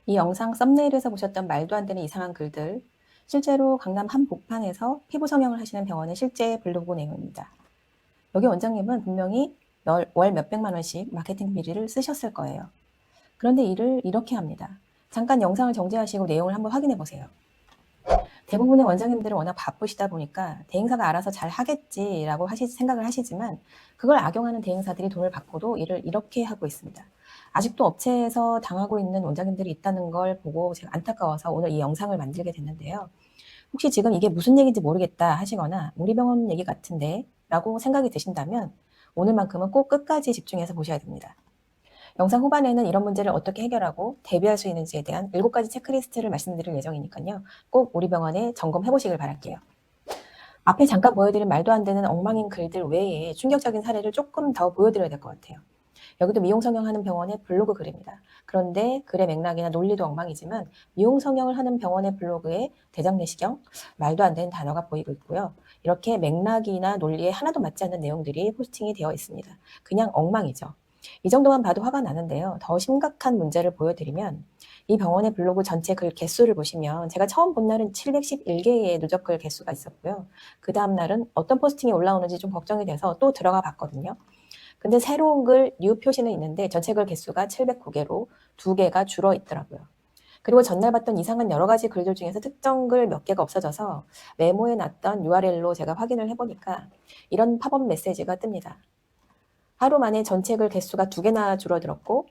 이 영상 썸네일에서 보셨던 말도 안 되는 이상한 글들, 실제로 강남 한복판에서 피부 성형을 하시는 병원의 실제 블로그 내용입니다. 여기 원장님은 분명히 월 몇백만 원씩 마케팅 비리를 쓰셨을 거예요. 그런데 일을 이렇게 합니다. 잠깐 영상을 정지하시고 내용을 한번 확인해 보세요. 대부분의 원장님들은 워낙 바쁘시다 보니까 대행사가 알아서 잘 하겠지라고 생각을 하시지만 그걸 악용하는 대행사들이 돈을 받고도 일을 이렇게 하고 있습니다. 아직도 업체에서 당하고 있는 원장님들이 있다는 걸 보고 제가 안타까워서 오늘 이 영상을 만들게 됐는데요. 혹시 지금 이게 무슨 얘기인지 모르겠다 하시거나 우리 병원 얘기 같은데 라고 생각이 드신다면 오늘만큼은 꼭 끝까지 집중해서 보셔야 됩니다. 영상 후반에는 이런 문제를 어떻게 해결하고 대비할 수 있는지에 대한 7가지 체크리스트를 말씀드릴 예정이니까요. 꼭 우리 병원에 점검해 보시길 바랄게요. 앞에 잠깐 보여드린 말도 안 되는 엉망인 글들 외에 충격적인 사례를 조금 더 보여드려야 될 것 같아요. 여기도 미용 성형하는 병원의 블로그 글입니다. 그런데 글의 맥락이나 논리도 엉망이지만 미용 성형을 하는 병원의 블로그에 대장내시경, 말도 안 되는 단어가 보이고 있고요. 이렇게 맥락이나 논리에 하나도 맞지 않는 내용들이 포스팅이 되어 있습니다. 그냥 엉망이죠. 이 정도만 봐도 화가 나는데요. 더 심각한 문제를 보여드리면 이 병원의 블로그 전체 글 개수를 보시면 제가 처음 본 날은 711개의 누적 글 개수가 있었고요. 그 다음 날은 어떤 포스팅이 올라오는지 좀 걱정이 돼서 또 들어가 봤거든요. 근데 새로운 글 뉴 표시는 있는데 전체 글 개수가 709개로 2개가 줄어 있더라고요. 그리고 전날 봤던 이상한 여러 가지 글들 중에서 특정 글 몇 개가 없어져서 메모에 놨던 URL로 제가 확인을 해보니까 이런 팝업 메시지가 뜹니다. 하루 만에 전체 글 개수가 2개나 줄어들었고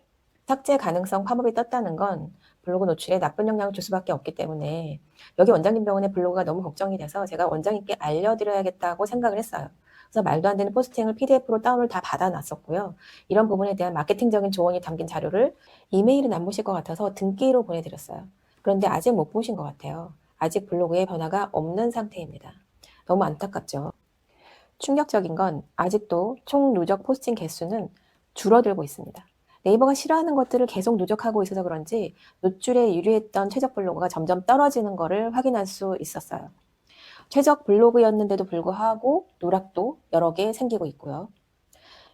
삭제 가능성 팝업이 떴다는 건 블로그 노출에 나쁜 영향을 줄 수밖에 없기 때문에 여기 원장님 병원의 블로그가 너무 걱정이 돼서 제가 원장님께 알려드려야겠다고 생각을 했어요. 그래서 말도 안 되는 포스팅을 PDF로 다운을 다 받아놨었고요. 이런 부분에 대한 마케팅적인 조언이 담긴 자료를 이메일은 안 보실 것 같아서 등기로 보내드렸어요. 그런데 아직 못 보신 것 같아요. 아직 블로그에 변화가 없는 상태입니다. 너무 안타깝죠. 충격적인 건 아직도 총 누적 포스팅 개수는 줄어들고 있습니다. 네이버가 싫어하는 것들을 계속 누적하고 있어서 그런지 노출에 유리했던 최적 블로그가 점점 떨어지는 것을 확인할 수 있었어요. 최적 블로그였는데도 불구하고 누락도 여러 개 생기고 있고요.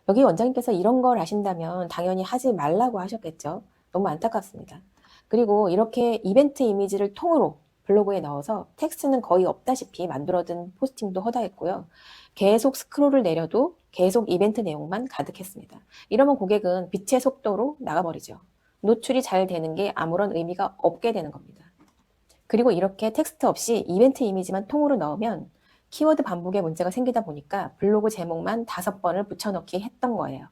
여기 원장님께서 이런 걸 아신다면 당연히 하지 말라고 하셨겠죠. 너무 안타깝습니다. 그리고 이렇게 이벤트 이미지를 통으로 블로그에 넣어서 텍스트는 거의 없다시피 만들어둔 포스팅도 허다했고요. 계속 스크롤을 내려도 계속 이벤트 내용만 가득했습니다. 이러면 고객은 빛의 속도로 나가버리죠. 노출이 잘 되는 게 아무런 의미가 없게 되는 겁니다. 그리고 이렇게 텍스트 없이 이벤트 이미지만 통으로 넣으면 키워드 반복에 문제가 생기다 보니까 블로그 제목만 5번을 붙여넣기 했던 거예요.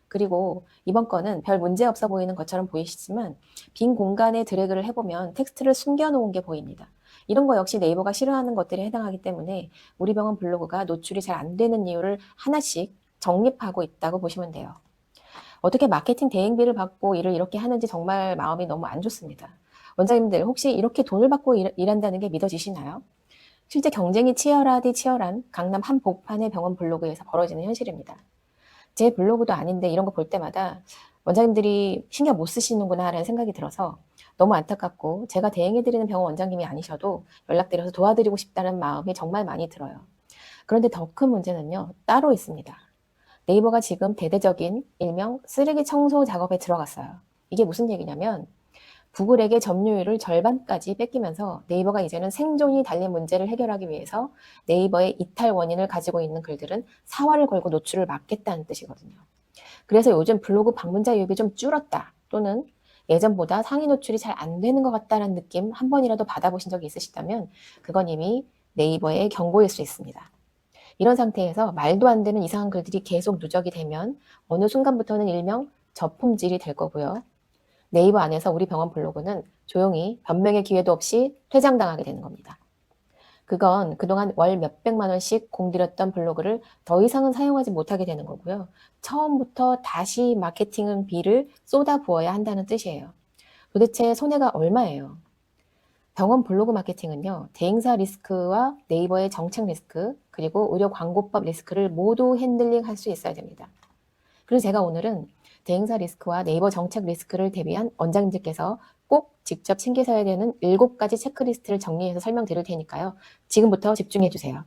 그리고 이번 건은 별 문제 없어 보이는 것처럼 보이시지만 빈 공간에 드래그를 해보면 텍스트를 숨겨놓은 게 보입니다. 이런 거 역시 네이버가 싫어하는 것들에 해당하기 때문에 우리 병원 블로그가 노출이 잘 안 되는 이유를 하나씩 정립하고 있다고 보시면 돼요. 어떻게 마케팅 대행비를 받고 일을 이렇게 하는지 정말 마음이 너무 안 좋습니다. 원장님들 혹시 이렇게 돈을 받고 일한다는 게 믿어지시나요? 실제 경쟁이 치열한 강남 한복판의 병원 블로그에서 벌어지는 현실입니다. 제 블로그도 아닌데 이런 거 볼 때마다 원장님들이 신경 못 쓰시는구나 라는 생각이 들어서 너무 안타깝고 제가 대행해드리는 병원 원장님이 아니셔도 연락드려서 도와드리고 싶다는 마음이 정말 많이 들어요. 그런데 더 큰 문제는요, 따로 있습니다. 네이버가 지금 대대적인 일명 쓰레기 청소 작업에 들어갔어요. 이게 무슨 얘기냐면 구글에게 점유율을 절반까지 뺏기면서 네이버가 이제는 생존이 달린 문제를 해결하기 위해서 네이버의 이탈 원인을 가지고 있는 글들은 사활을 걸고 노출을 막겠다는 뜻이거든요. 그래서 요즘 블로그 방문자 유입이 좀 줄었다 또는 예전보다 상위 노출이 잘 안 되는 것 같다는 느낌 한 번이라도 받아보신 적이 있으시다면 그건 이미 네이버의 경고일 수 있습니다. 이런 상태에서 말도 안 되는 이상한 글들이 계속 누적이 되면 어느 순간부터는 일명 저품질이 될 거고요. 네이버 안에서 우리 병원 블로그는 조용히 변명의 기회도 없이 퇴장당하게 되는 겁니다. 그건 그동안 월 몇백만 원씩 공들였던 블로그를 더 이상은 사용하지 못하게 되는 거고요. 처음부터 다시 마케팅 비를 쏟아부어야 한다는 뜻이에요. 도대체 손해가 얼마예요? 병원 블로그 마케팅은요, 대행사 리스크와 네이버의 정책 리스크, 그리고 의료 광고법 리스크를 모두 핸들링 할 수 있어야 됩니다. 그래서 제가 오늘은 대행사 리스크와 네이버 정책 리스크를 대비한 원장님들께서 꼭 직접 챙기셔야 되는 7가지 체크리스트를 정리해서 설명드릴 테니까요. 지금부터 집중해 주세요.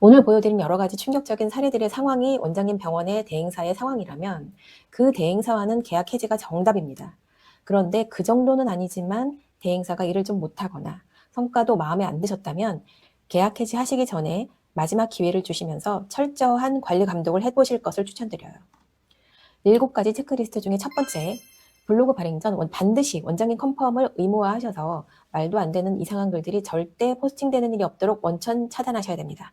오늘 보여드린 여러 가지 충격적인 사례들의 상황이 원장님 병원의 대행사의 상황이라면 그 대행사와는 계약 해지가 정답입니다. 그런데 그 정도는 아니지만 대행사가 일을 좀 못하거나 성과도 마음에 안 드셨다면 계약 해지하시기 전에 마지막 기회를 주시면서 철저한 관리 감독을 해보실 것을 추천드려요. 7가지 체크리스트 중에 첫 번째, 블로그 발행 전 반드시 원장님 컨펌을 의무화하셔서 말도 안 되는 이상한 글들이 절대 포스팅되는 일이 없도록 원천 차단하셔야 됩니다.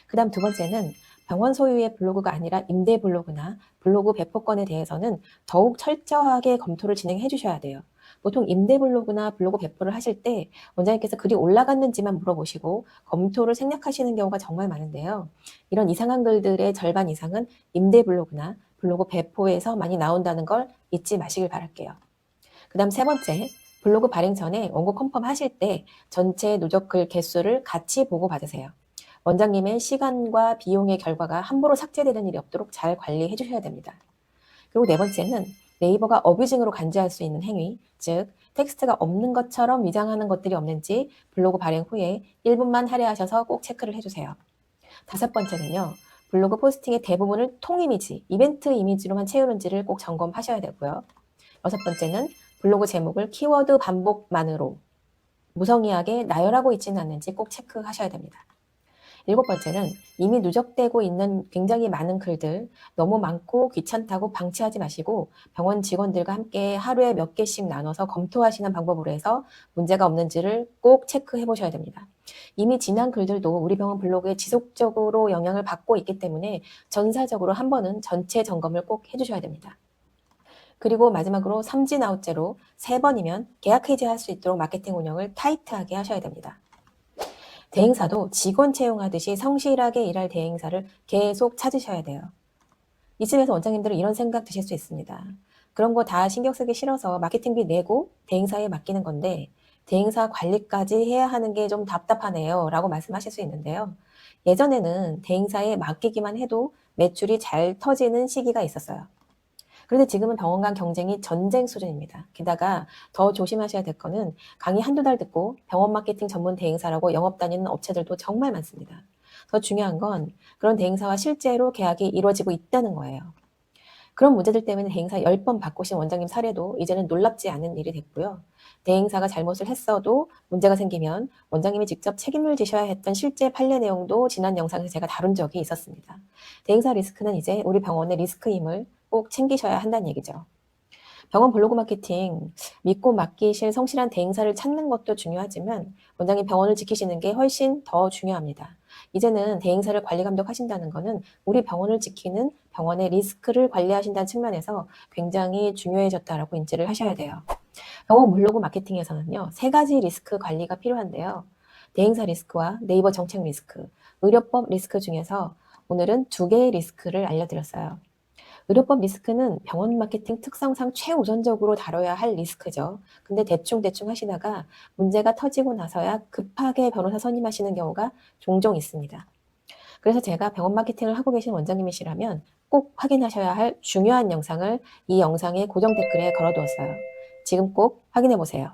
그 다음 두 번째는 병원 소유의 블로그가 아니라 임대 블로그나 블로그 배포권에 대해서는 더욱 철저하게 검토를 진행해 주셔야 돼요. 보통 임대 블로그나 블로그 배포를 하실 때 원장님께서 글이 올라갔는지만 물어보시고 검토를 생략하시는 경우가 정말 많은데요. 이런 이상한 글들의 절반 이상은 임대 블로그나 블로그 배포에서 많이 나온다는 걸 잊지 마시길 바랄게요. 그 다음 세 번째, 블로그 발행 전에 원고 컨펌 하실 때 전체 누적 글 개수를 같이 보고 받으세요. 원장님의 시간과 비용의 결과가 함부로 삭제되는 일이 없도록 잘 관리해 주셔야 됩니다. 그리고 네 번째는 네이버가 어뷰징으로 간주할 수 있는 행위, 즉 텍스트가 없는 것처럼 위장하는 것들이 없는지 블로그 발행 후에 1분만 할애하셔서 꼭 체크를 해주세요. 다섯 번째는요. 블로그 포스팅의 대부분을 통이미지, 이벤트 이미지로만 채우는지를 꼭 점검하셔야 되고요. 여섯 번째는 블로그 제목을 키워드 반복만으로 무성의하게 나열하고 있지는 않는지 꼭 체크하셔야 됩니다. 일곱 번째는 이미 누적되고 있는 굉장히 많은 글들, 너무 많고 귀찮다고 방치하지 마시고 병원 직원들과 함께 하루에 몇 개씩 나눠서 검토하시는 방법으로 해서 문제가 없는지를 꼭 체크해 보셔야 됩니다. 이미 지난 글들도 우리 병원 블로그에 지속적으로 영향을 받고 있기 때문에 전사적으로 한 번은 전체 점검을 꼭 해주셔야 됩니다. 그리고 마지막으로 삼진아웃제로 3번이면 계약 해지할 수 있도록 마케팅 운영을 타이트하게 하셔야 됩니다. 대행사도 직원 채용하듯이 성실하게 일할 대행사를 계속 찾으셔야 돼요. 이쯤에서 원장님들은 이런 생각 드실 수 있습니다. 그런 거 다 신경 쓰기 싫어서 마케팅비 내고 대행사에 맡기는 건데 대행사 관리까지 해야 하는 게 좀 답답하네요 라고 말씀하실 수 있는데요. 예전에는 대행사에 맡기기만 해도 매출이 잘 터지는 시기가 있었어요. 그런데 지금은 병원 간 경쟁이 전쟁 수준입니다. 게다가 더 조심하셔야 될 거는 강의 한두 달 듣고 병원 마케팅 전문 대행사라고 영업 다니는 업체들도 정말 많습니다. 더 중요한 건 그런 대행사와 실제로 계약이 이루어지고 있다는 거예요. 그런 문제들 때문에 대행사 10번 바꾸신 원장님 사례도 이제는 놀랍지 않은 일이 됐고요. 대행사가 잘못을 했어도 문제가 생기면 원장님이 직접 책임을 지셔야 했던 실제 판례 내용도 지난 영상에서 제가 다룬 적이 있었습니다. 대행사 리스크는 이제 우리 병원의 리스크임을 꼭 챙기셔야 한다는 얘기죠. 병원 블로그 마케팅, 믿고 맡기실 성실한 대행사를 찾는 것도 중요하지만 원장님 병원을 지키시는 게 훨씬 더 중요합니다. 이제는 대행사를 관리 감독하신다는 것은 우리 병원을 지키는 병원의 리스크를 관리하신다는 측면에서 굉장히 중요해졌다라고 인지를 하셔야 돼요. 병원 블로그 마케팅에서는요, 3가지 리스크 관리가 필요한데요. 대행사 리스크와 네이버 정책 리스크, 의료법 리스크 중에서 오늘은 2개의 리스크를 알려드렸어요. 의료법 리스크는 병원 마케팅 특성상 최우선적으로 다뤄야 할 리스크죠. 근데 대충 하시다가 문제가 터지고 나서야 급하게 변호사 선임하시는 경우가 종종 있습니다. 그래서 제가 병원 마케팅을 하고 계신 원장님이시라면 꼭 확인하셔야 할 중요한 영상을 이 영상의 고정 댓글에 걸어두었어요. 지금 꼭 확인해 보세요.